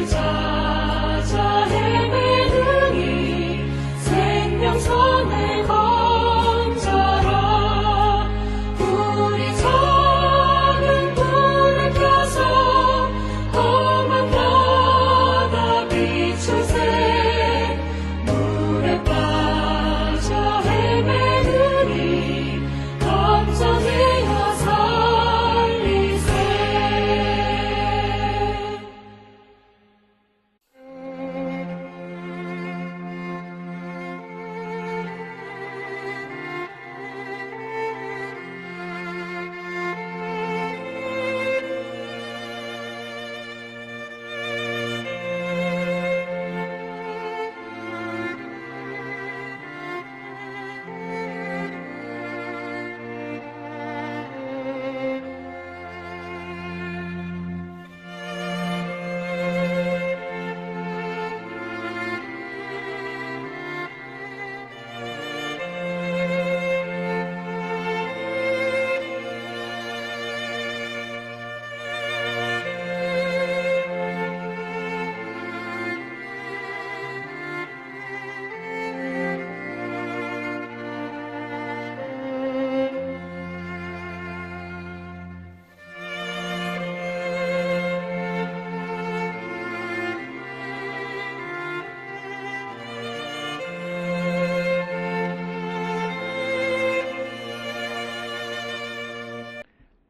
찾아 헤매느니 생명선을 건져라. 우리 작은 불을 켜서 험한 바다 비추세. 물에 빠져 헤매느니 걱정되어 살리세.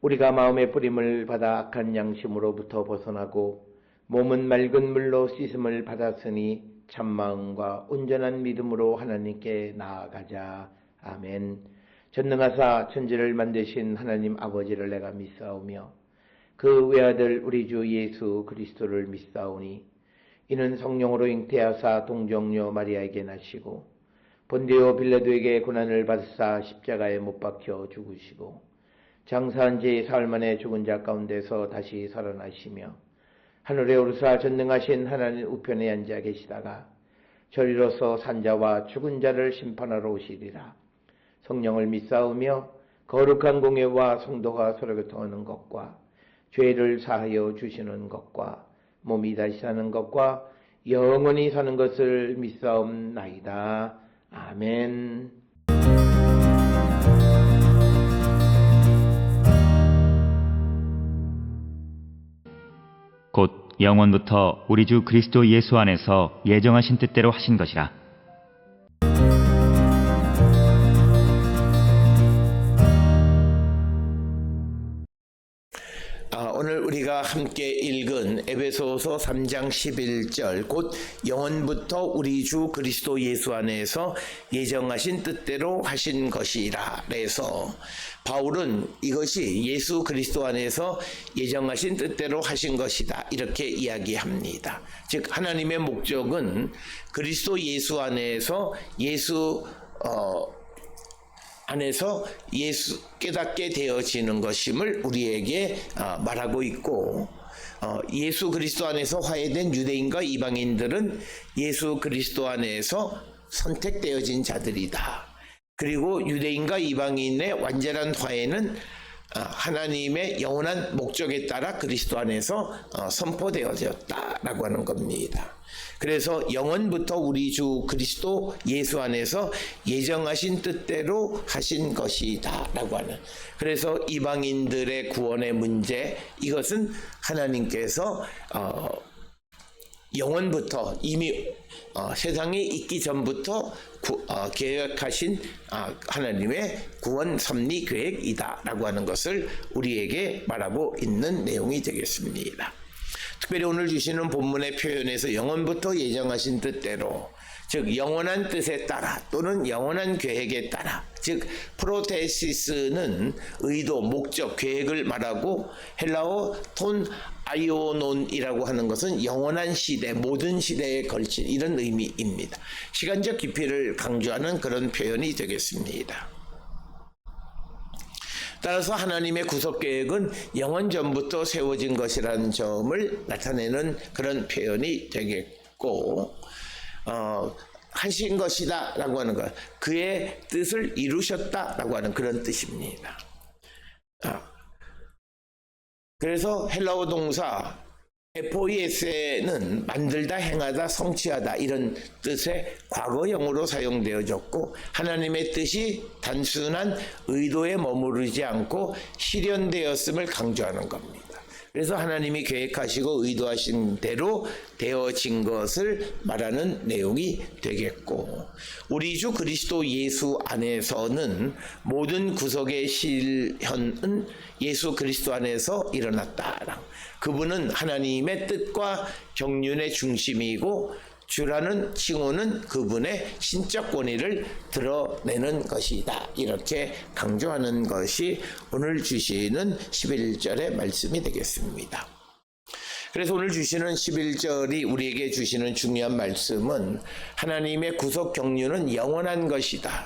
우리가 마음의 뿌림을 받아 악한 양심으로부터 벗어나고 몸은 맑은 물로 씻음을 받았으니 참마음과 온전한 믿음으로 하나님께 나아가자. 아멘. 전능하사 천지를 만드신 하나님 아버지를 내가 믿사오며 그 외아들 우리 주 예수 그리스도를 믿사오니 이는 성령으로 잉태하사 동정녀 마리아에게 나시고 본디오 빌라도에게 고난을 받으사 십자가에 못 박혀 죽으시고 장사한 지 사흘 만에 죽은 자 가운데서 다시 살아나시며 하늘에 오르사 전능하신 하나님 우편에 앉아 계시다가 저리로서 산자와 죽은 자를 심판하러 오시리라. 성령을 믿사오며 거룩한 공예와 성도가 서로 교통하는 것과 죄를 사하여 주시는 것과 몸이 다시 사는 것과 영원히 사는 것을 믿사옵나이다. 아멘. 곧 영원부터 우리 주 그리스도 예수 안에서 예정하신 뜻대로 하신 것이라. 오늘 우리가 함께 읽은 에베소서 3장 11절 곧 영원부터 우리 주 그리스도 예수 안에서 예정하신 뜻대로 하신 것이라 그래서 바울은 이것이 예수 그리스도 안에서 예정하신 뜻대로 하신 것이다 이렇게 이야기합니다. 즉 하나님의 목적은 그리스도 예수 안에서 예수 깨닫게 되어지는 것임을 우리에게 말하고 있고 예수 그리스도 안에서 화해된 유대인과 이방인들은 예수 그리스도 안에서 선택되어진 자들이다. 그리고 유대인과 이방인의 완전한 화해는 하나님의 영원한 목적에 따라 그리스도 안에서 선포되어졌다라고 하는 겁니다. 그래서 영원부터 우리 주 그리스도 예수 안에서 예정하신 뜻대로 하신 것이다 라고 하는, 그래서 이방인들의 구원의 문제, 이것은 하나님께서 영원부터 이미 세상이 있기 전부터 계획하신 하나님의 구원 섭리 계획이다 라고 하는 것을 우리에게 말하고 있는 내용이 되겠습니다. 특별히 오늘 주시는 본문의 표현에서 영원부터 예정하신 뜻대로, 즉 영원한 뜻에 따라 또는 영원한 계획에 따라, 즉 프로테시스는 의도, 목적, 계획을 말하고 헬라어 톤 아이오논이라고 하는 것은 영원한 시대, 모든 시대에 걸친 이런 의미입니다. 시간적 깊이를 강조하는 그런 표현이 되겠습니다. 따라서 하나님의 구속 계획은 영원 전부터 세워진 것이라는 점을 나타내는 그런 표현이 되겠고, 하신 것이다 라고 하는 것, 그의 뜻을 이루셨다 라고 하는 그런 뜻입니다. 그래서 헬라어 동사 에포이에세는 만들다, 행하다, 성취하다 이런 뜻의 과거형으로 사용되어졌고, 하나님의 뜻이 단순한 의도에 머무르지 않고 실현되었음을 강조하는 겁니다. 그래서 하나님이 계획하시고 의도하신 대로 되어진 것을 말하는 내용이 되겠고, 우리 주 그리스도 예수 안에서는 모든 구속의 실현은 예수 그리스도 안에서 일어났다. 그분은 하나님의 뜻과 경륜의 중심이고, 주라는 칭호는 그분의 신적 권위를 드러내는 것이다. 이렇게 강조하는 것이 오늘 주시는 11절의 말씀이 되겠습니다. 그래서 오늘 주시는 11절이 우리에게 주시는 중요한 말씀은 하나님의 구속 경륜은 영원한 것이다.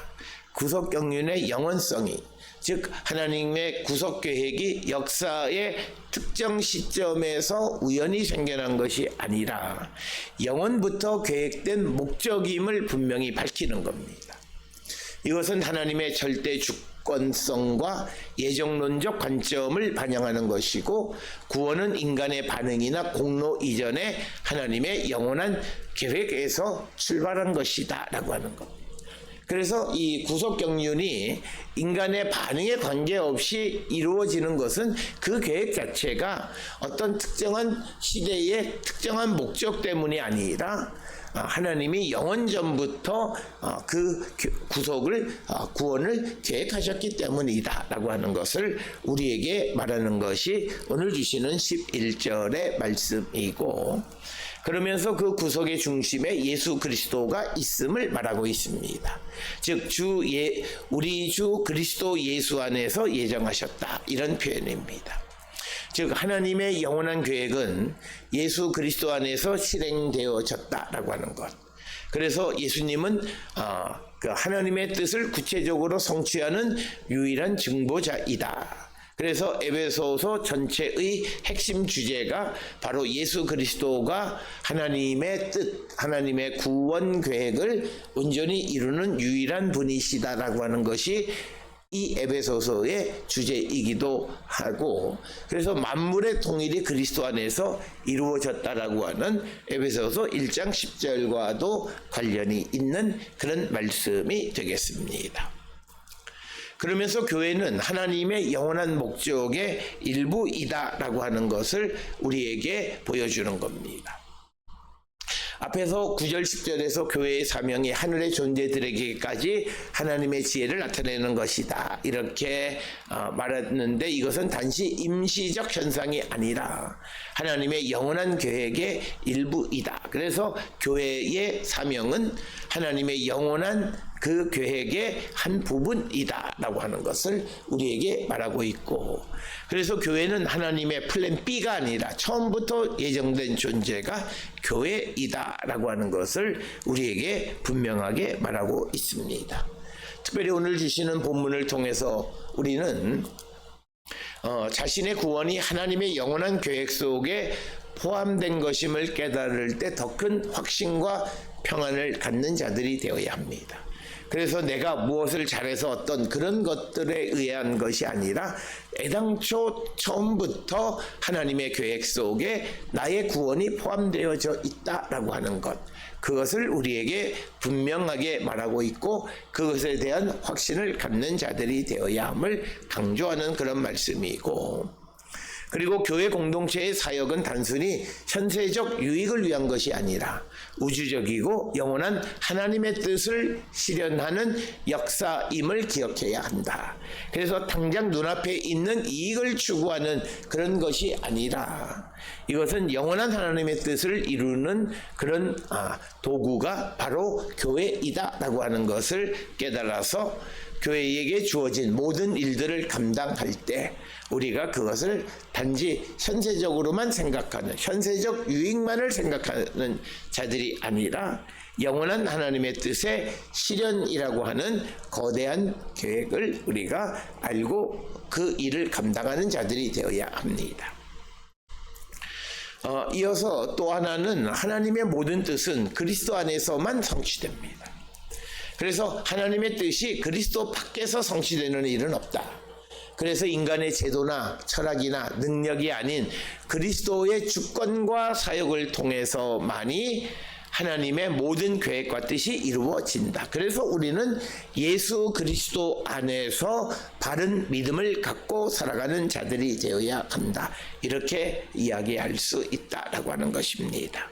구속 경륜의 영원성이, 즉 하나님의 구속 계획이 역사의 특정 시점에서 우연히 생겨난 것이 아니라 영원부터 계획된 목적임을 분명히 밝히는 겁니다. 이것은 하나님의 절대 주권성과 예정론적 관점을 반영하는 것이고, 구원은 인간의 반응이나 공로 이전에 하나님의 영원한 계획에서 출발한 것이다 라고 하는 겁니다. 그래서 이 구속 경륜이 인간의 반응에 관계없이 이루어지는 것은 그 계획 자체가 어떤 특정한 시대의 특정한 목적 때문이 아니라 하나님이 영원전부터 그 구속을, 구원을 계획하셨기 때문이다 라고 하는 것을 우리에게 말하는 것이 오늘 주시는 11절의 말씀이고, 그러면서 그 구속의 중심에 예수 그리스도가 있음을 말하고 있습니다. 즉 우리 주 그리스도 예수 안에서 예정하셨다, 이런 표현입니다. 즉 하나님의 영원한 계획은 예수 그리스도 안에서 실행되어졌다라고 하는 것. 그래서 예수님은 그 하나님의 뜻을 구체적으로 성취하는 유일한 증보자이다. 그래서 에베소서 전체의 핵심 주제가 바로 예수 그리스도가 하나님의 뜻, 하나님의 구원 계획을 온전히 이루는 유일한 분이시다라고 하는 것이 이 에베소서의 주제이기도 하고, 그래서 만물의 통일이 그리스도 안에서 이루어졌다라고 하는 에베소서 1장 10절과도 관련이 있는 그런 말씀이 되겠습니다. 그러면서 교회는 하나님의 영원한 목적의 일부이다라고 하는 것을 우리에게 보여주는 겁니다. 앞에서 9절 10절에서 교회의 사명이 하늘의 존재들에게까지 하나님의 지혜를 나타내는 것이다, 이렇게 말했는데, 이것은 단지 임시적 현상이 아니라 하나님의 영원한 계획의 일부이다. 그래서 교회의 사명은 하나님의 영원한 그 계획의 한 부분이다 라고 하는 것을 우리에게 말하고 있고, 그래서 교회는 하나님의 플랜 B가 아니라 처음부터 예정된 존재가 교회이다 라고 하는 것을 우리에게 분명하게 말하고 있습니다. 특별히 오늘 주시는 본문을 통해서 우리는 자신의 구원이 하나님의 영원한 계획 속에 포함된 것임을 깨달을 때 더 큰 확신과 평안을 갖는 자들이 되어야 합니다. 그래서 내가 무엇을 잘해서 어떤 그런 것들에 의한 것이 아니라 애당초 처음부터 하나님의 계획 속에 나의 구원이 포함되어져 있다라고 하는 것, 그것을 우리에게 분명하게 말하고 있고, 그것에 대한 확신을 갖는 자들이 되어야 함을 강조하는 그런 말씀이고, 그리고 교회 공동체의 사역은 단순히 현세적 유익을 위한 것이 아니라 우주적이고 영원한 하나님의 뜻을 실현하는 역사임을 기억해야 한다. 그래서 당장 눈앞에 있는 이익을 추구하는 그런 것이 아니라 이것은 영원한 하나님의 뜻을 이루는 그런 도구가 바로 교회이다라고 하는 것을 깨달아서 교회에게 주어진 모든 일들을 감당할 때 우리가 그것을 단지 현세적으로만 생각하는, 현세적 유익만을 생각하는 자들이 아니라 영원한 하나님의 뜻의 실현이라고 하는 거대한 계획을 우리가 알고 그 일을 감당하는 자들이 되어야 합니다. 이어서 또 하나는 하나님의 모든 뜻은 그리스도 안에서만 성취됩니다. 그래서 하나님의 뜻이 그리스도 밖에서 성취되는 일은 없다. 그래서 인간의 제도나 철학이나 능력이 아닌 그리스도의 주권과 사역을 통해서만이 하나님의 모든 계획과 뜻이 이루어진다. 그래서 우리는 예수 그리스도 안에서 바른 믿음을 갖고 살아가는 자들이 되어야 한다. 이렇게 이야기할 수 있다라고 하는 것입니다.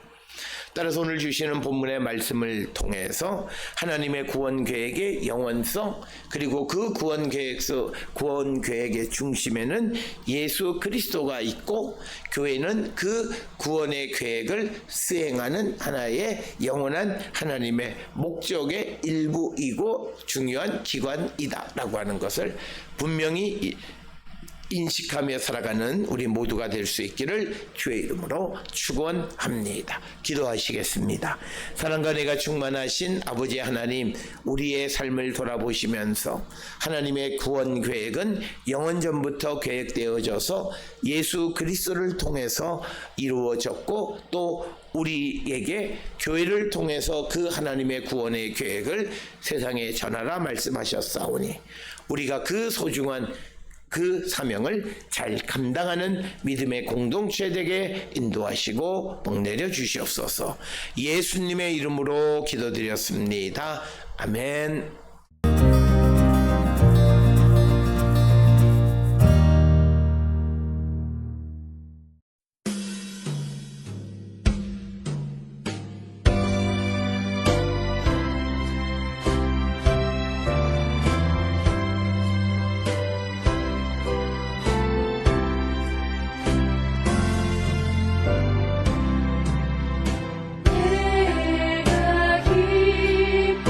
따라서 오늘 주시는 본문의 말씀을 통해서 하나님의 구원 계획의 영원성, 그리고 그 구원 계획의 중심에는 예수 그리스도가 있고 교회는 그 구원의 계획을 수행하는 하나의 영원한 하나님의 목적의 일부이고 중요한 기관이다라고 하는 것을 분명히 인식하며 살아가는 우리 모두가 될 수 있기를 주의 이름으로 축원합니다. 기도하시겠습니다. 사랑과 은혜가 충만하신 아버지 하나님, 우리의 삶을 돌아보시면서 하나님의 구원 계획은 영원 전부터 계획되어져서 예수 그리스도를 통해서 이루어졌고 또 우리에게 교회를 통해서 그 하나님의 구원의 계획을 세상에 전하라 말씀하셨사오니 우리가 그 소중한 그 사명을 잘 감당하는 믿음의 공동체 되게 인도하시고 복내려 주시옵소서. 예수님의 이름으로 기도드렸습니다. 아멘. 내가 기쁜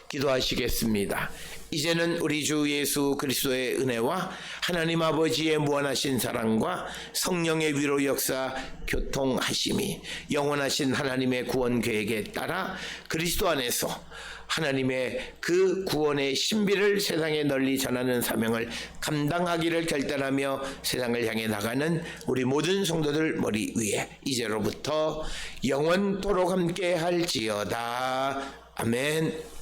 기도하시겠습니다. 이제는 우리 주 예수 그리스도의 은혜와 하나님 아버지의 무한하신 사랑과 성령의 위로 역사 교통하심이 영원하신 하나님의 구원 계획에 따라 그리스도 안에서 하나님의 그 구원의 신비를 세상에 널리 전하는 사명을 감당하기를 결단하며 세상을 향해 나가는 우리 모든 성도들 머리 위에 이제로부터 영원토록 함께 할지어다. 아멘.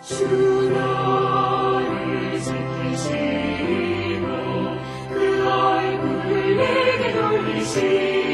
주 나를 지키시고 그 얼굴을 내게 돌리시고